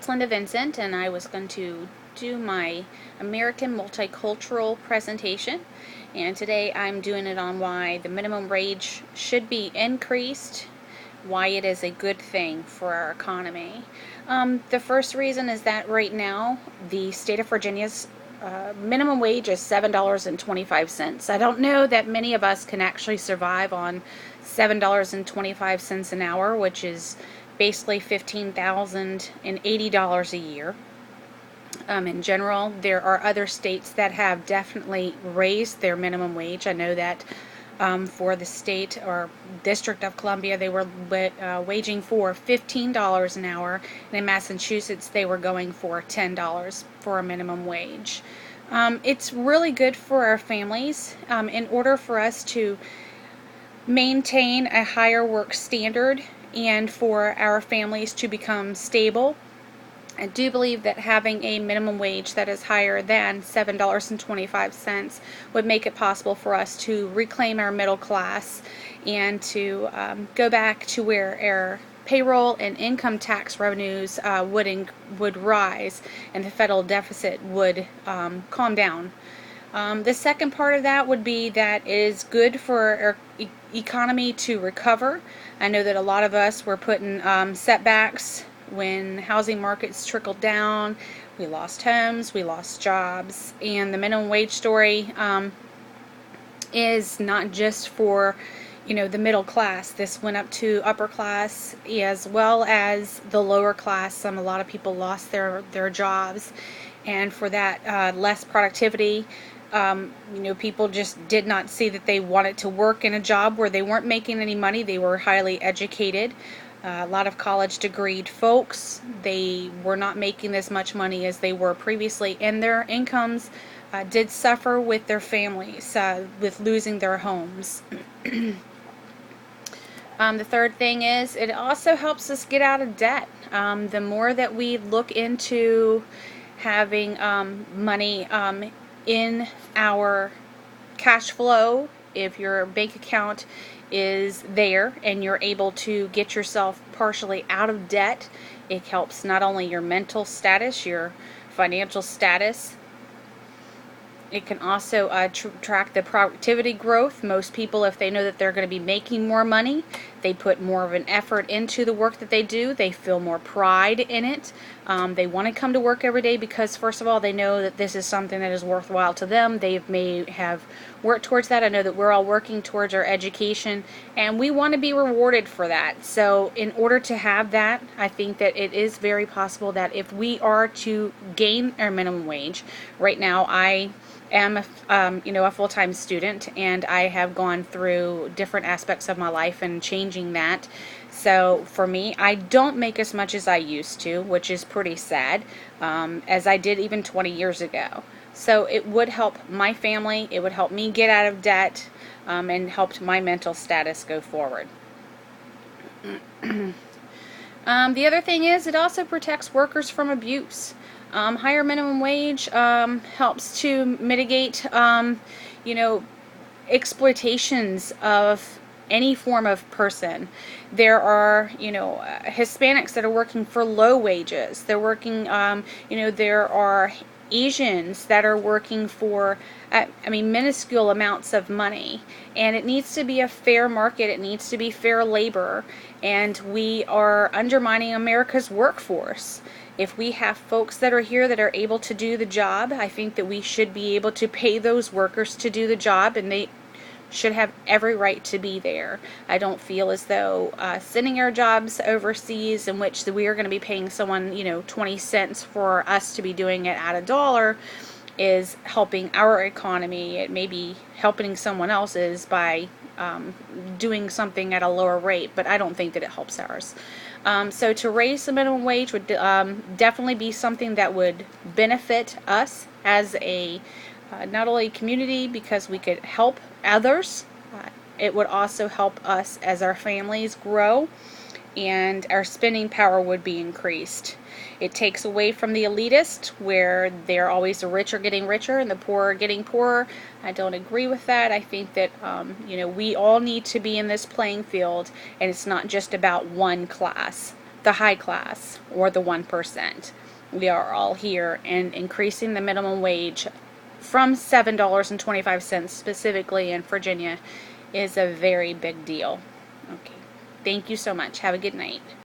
It's Linda Vincent, and I was going to do my American multicultural presentation. And today I'm doing it on why the minimum wage should be increased, why it is a good thing for our economy. The first reason is that right now the state of Virginia's minimum wage is $7.25. I don't know that many of us can actually survive on $7.25 an hour, which is basically $15,080 a year. In general, there are other states that have definitely raised their minimum wage. I know that for the state or District of Columbia, they were waging for $15 an hour, and in Massachusetts, they were going for $10 for a minimum wage. It's really good for our families. In order for us to maintain a higher work standard and for our families to become stable, I do believe that having a minimum wage that is higher than $7.25 would make it possible for us to reclaim our middle class and to go back to where our payroll and income tax revenues would rise and the federal deficit would calm down. The second part of that would be that it is good for our economy to recover. I know that a lot of us were put in setbacks when housing markets trickled down. We lost homes, we lost jobs, and the minimum wage story is not just for the middle class. This went up to upper class as well as the lower class. A lot of people lost their jobs, and for that less productivity. People just did not see that they wanted to work in a job where they weren't making any money. They were highly educated. A lot of college degreed folks, they were not making as much money as they were previously, and their incomes did suffer with their families, with losing their homes. The third thing is it also helps us get out of debt. The more that we look into having money in our cash flow, if your bank account is there and you're able to get yourself partially out of debt, it helps not only your mental status, your financial status. It can also track the productivity growth. Most people, if they know that they're going to be making more money, they put more of an effort into the work that they do. They feel more pride in it. They want to come to work every day because, first of all, they know that this is something that is worthwhile to them. They may have worked towards that. I know that we're all working towards our education, and we want to be rewarded for that. So in order to have that, I think that it is very possible that if we are to gain our minimum wage, right now I am a full-time student, and I have gone through different aspects of my life and changing that. So for me, I don't make as much as I used to, which is pretty sad, as I did even 20 years ago. So it would help my family, it would help me get out of debt, and helped my mental status go forward. The other thing is it also protects workers from abuse. Higher minimum wage helps to mitigate, exploitations of any form of person. There are, Hispanics that are working for low wages. They're working, there are Asians that are working for, minuscule amounts of money. And it needs to be a fair market. It needs to be fair labor. And we are undermining America's workforce. If we have folks that are here that are able to do the job, I think that we should be able to pay those workers to do the job, and they should have every right to be there. I don't feel as though sending our jobs overseas, in which we are going to be paying someone 20 cents for us to be doing it at $1, is helping our economy. It may be helping someone else's by doing something at a lower rate, but I don't think that it helps ours. So to raise the minimum wage would definitely be something that would benefit us as a not only community, because we could help others, it would also help us as our families grow, and our spending power would be increased. It takes away from the elitist, where they're always the rich are getting richer and the poor are getting poorer. I don't agree with that. I think that we all need to be in this playing field, and it's not just about one class. the high class or the 1%. We are all here, and increasing the minimum wage from $7.25 specifically in Virginia is a very big deal. Okay. Thank you so much. Have a good night.